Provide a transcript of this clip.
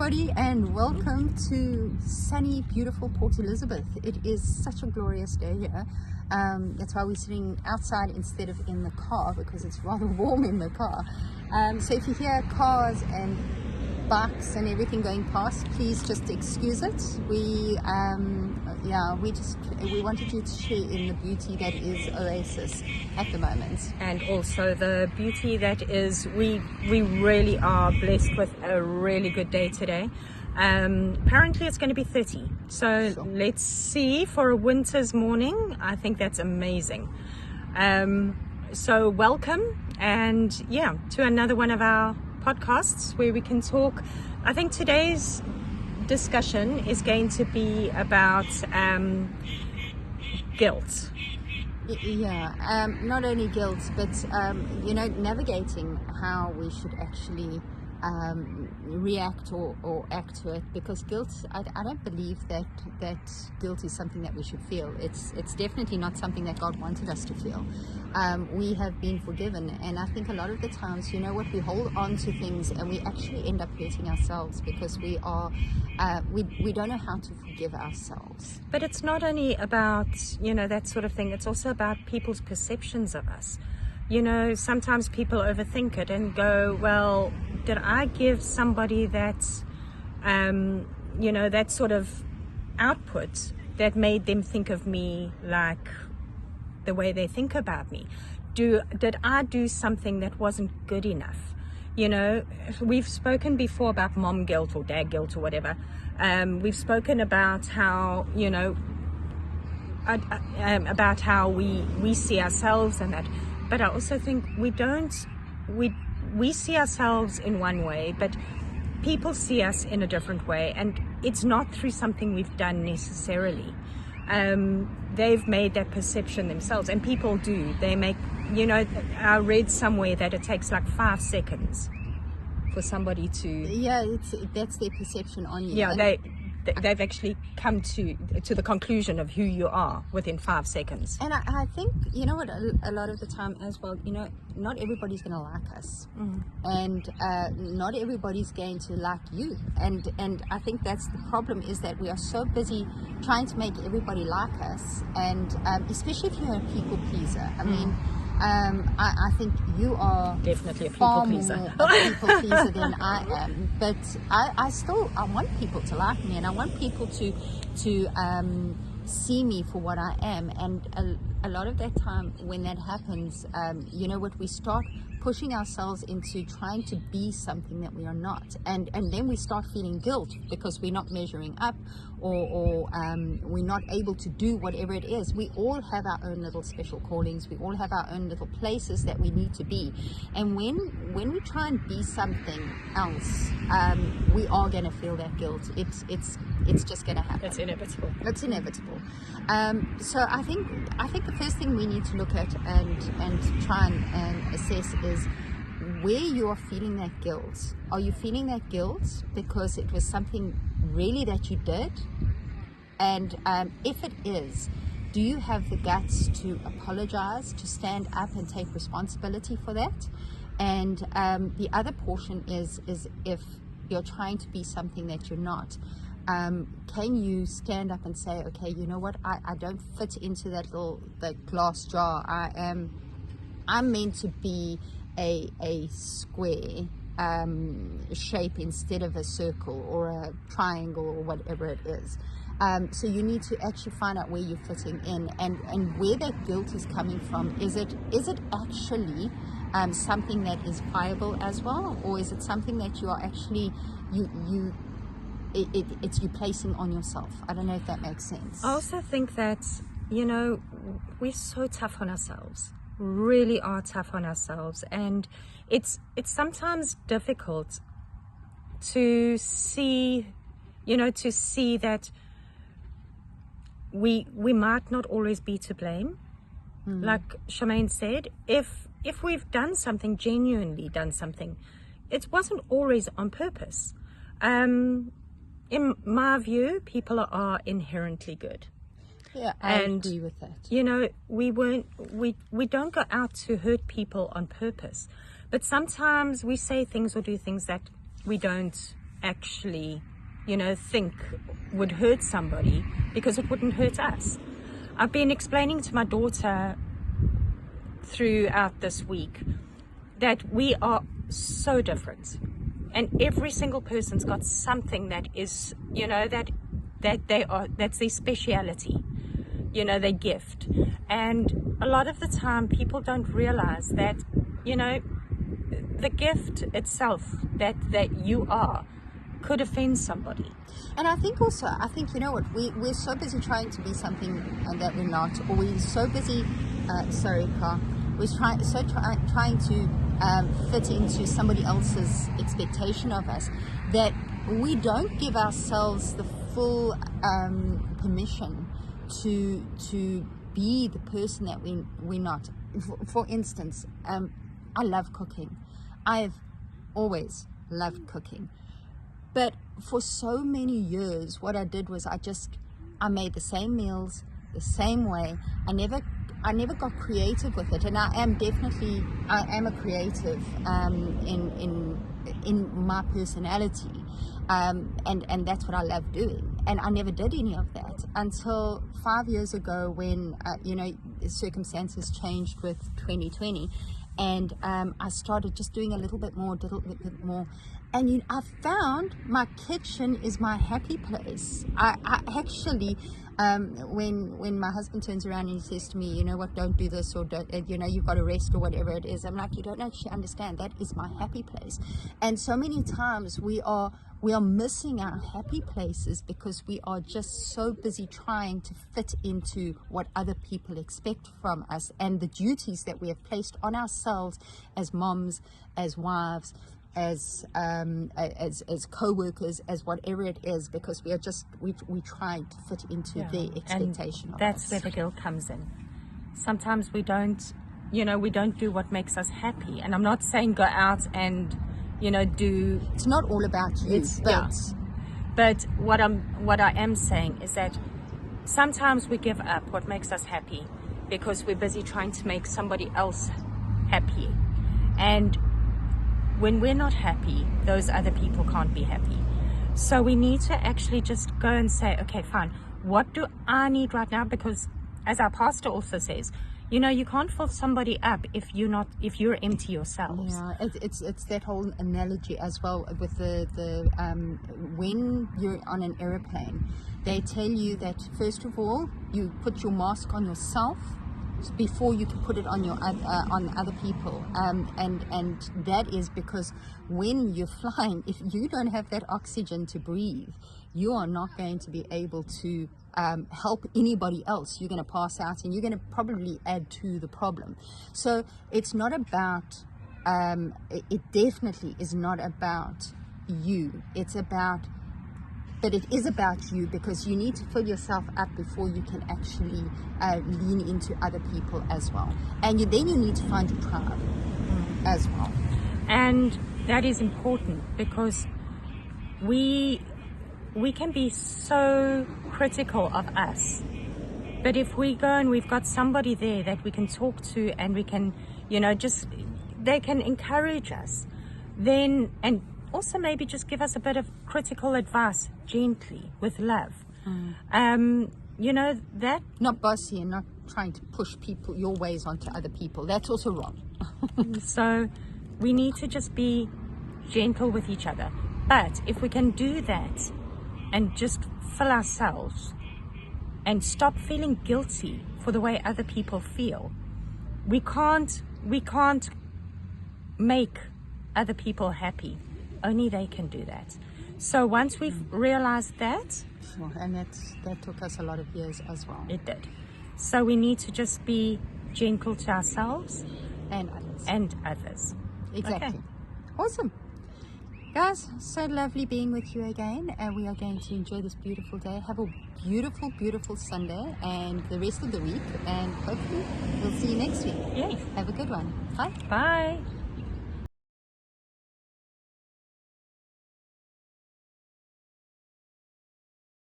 everybody, and welcome to sunny, beautiful Port Elizabeth. It is such a glorious day here. That's why we're sitting outside instead of in the car, because it's rather warm in the car. So if you hear cars and bikes and everything going past, please just excuse it. We wanted you to share in the beauty that is Oasis at the moment, and also the beauty that is we really are blessed with a really good day today. Apparently it's going to be 30, so Sure. Let's see. For a winter's morning, I think that's amazing. So welcome, and to another one of our podcasts where we can talk. I think today's discussion is going to be about guilt. Not only guilt, but navigating how we should actually react or act to it, because guilt, I don't believe that guilt is something that we should feel. It's definitely not something that God wanted us to feel. We have been forgiven, and I think a lot of the times, we hold on to things and we actually end up hurting ourselves because we don't know how to forgive ourselves. But it's not only about that sort of thing, it's also about people's perceptions of us. Sometimes people overthink it and go, well, did I give somebody that that sort of output that made them think of me like the way they think about me? Did I do something that wasn't good enough? We've spoken before about mom guilt or dad guilt or whatever. We've spoken about how about how we see ourselves and that. But I also think we see ourselves in one way, but people see us in a different way, and it's not through something we've done necessarily. They've made that perception themselves, and people do. They make, I read somewhere that it takes like 5 seconds for somebody to... Yeah, that's their perception on you. Yeah, they've actually come to the conclusion of who you are within 5 seconds. And I think, what, a lot of the time as well, not everybody's going to like us. And not everybody's going to like you. And I think that's the problem, is that we are so busy trying to make everybody like us. And especially if you're a people pleaser. I mean, I think you are definitely a far people pleaser. more a people pleaser than I am. But I want people to like me, and I want people to see me for what I am. And a lot of that time when that happens, we start pushing ourselves into trying to be something that we are not, and then we start feeling guilt because we're not measuring up, or we're not able to do whatever it is. We all have our own little special callings. We all have our own little places that we need to be, and when we try and be something else, we are going to feel that guilt. It's just going to happen. It's inevitable. It's inevitable. So I think the first thing we need to look at and try and assess is where you are feeling that guilt. Are you feeling that guilt because it was something really that you did? And if it is, do you have the guts to apologize, to stand up and take responsibility for that? And the other portion is if you're trying to be something that you're not, can you stand up and say, okay, you know what, I don't fit into that glass jar. I'm meant to be a square shape instead of a circle or a triangle or whatever it is. So you need to actually find out where you're fitting in, and where that guilt is coming from. Is it actually something that is viable as well, or is it something that you are actually it's you placing on yourself? I don't know if that makes sense. I also think that we're so tough on ourselves, really are tough on ourselves, and it's sometimes difficult to see that we might not always be to blame. Like Charmaine said, if we've done something, genuinely done something, it wasn't always on purpose. In my view, people are inherently good. Yeah, I agree with that. We don't go out to hurt people on purpose, but sometimes we say things or do things that we don't actually, think would hurt somebody, because it wouldn't hurt us. I've been explaining to my daughter throughout this week that we are so different, and every single person's got something that is, that's their speciality, their gift. And a lot of the time people don't realize that, the gift itself that you are could offend somebody. And I think you know what, we're so busy trying to be something that we're not, or we're so busy, we're trying to fit into somebody else's expectation of us, that we don't give ourselves the full permission to be the person that we're not. For instance, I love cooking. I've always loved cooking. But for so many years, what I did was I made the same meals the same way. I never got creative with it, and I am a creative in my personality, and that's what I love doing. And I never did any of that until 5 years ago, when circumstances changed with 2020, and I started just doing a little bit more. And I found my kitchen is my happy place. I actually, when my husband turns around and he says to me, you know what, don't do this, or don't, you've got to rest, or whatever it is, I'm like, you don't actually understand. That is my happy place. And so many times we are missing our happy places because we are just so busy trying to fit into what other people expect from us, and the duties that we have placed on ourselves as moms, as wives, as co-workers, as whatever it is, because we trying to fit into their expectation of us. That's where the guilt comes in. Sometimes we don't do what makes us happy. And I'm not saying go out and do. It's not all about you, but what I am saying is that sometimes we give up what makes us happy because we're busy trying to make somebody else happy. And when we're not happy, those other people can't be happy. So we need to actually just go and say, okay, fine, what do I need right now? Because as our pastor also says, you can't fill somebody up if you're empty yourselves. Yeah, it's that whole analogy as well with the when you're on an airplane, they tell you that first of all you put your mask on yourself before you can put it on on other people, and that is because when you're flying, if you don't have that oxygen to breathe, you are not going to be able to help anybody else. You're going to pass out, and you're going to probably add to the problem. So it's not about it definitely is not about you. But it is about you, because you need to fill yourself up before you can actually lean into other people as well. And then you need to find your tribe as well. And that is important, because we can be so critical of us. But if we go and we've got somebody there that we can talk to, and we can, they can encourage us, then, and also maybe just give us a bit of critical advice gently, with love. That not bossy, and not trying to push people your ways onto other people. That's also wrong. So we need to just be gentle with each other. But if we can do that and just fill ourselves and stop feeling guilty for the way other people feel, we can't make other people happy. Only they can do that. So once we've realized that, and that took us a lot of years as well. It did. So we need to just be gentle to ourselves and others. Exactly. Okay. Awesome. Guys, so lovely being with you again, and we are going to enjoy this beautiful day. Have a beautiful, beautiful Sunday and the rest of the week, and hopefully we'll see you next week. Yay. Have a good one. Bye. Bye.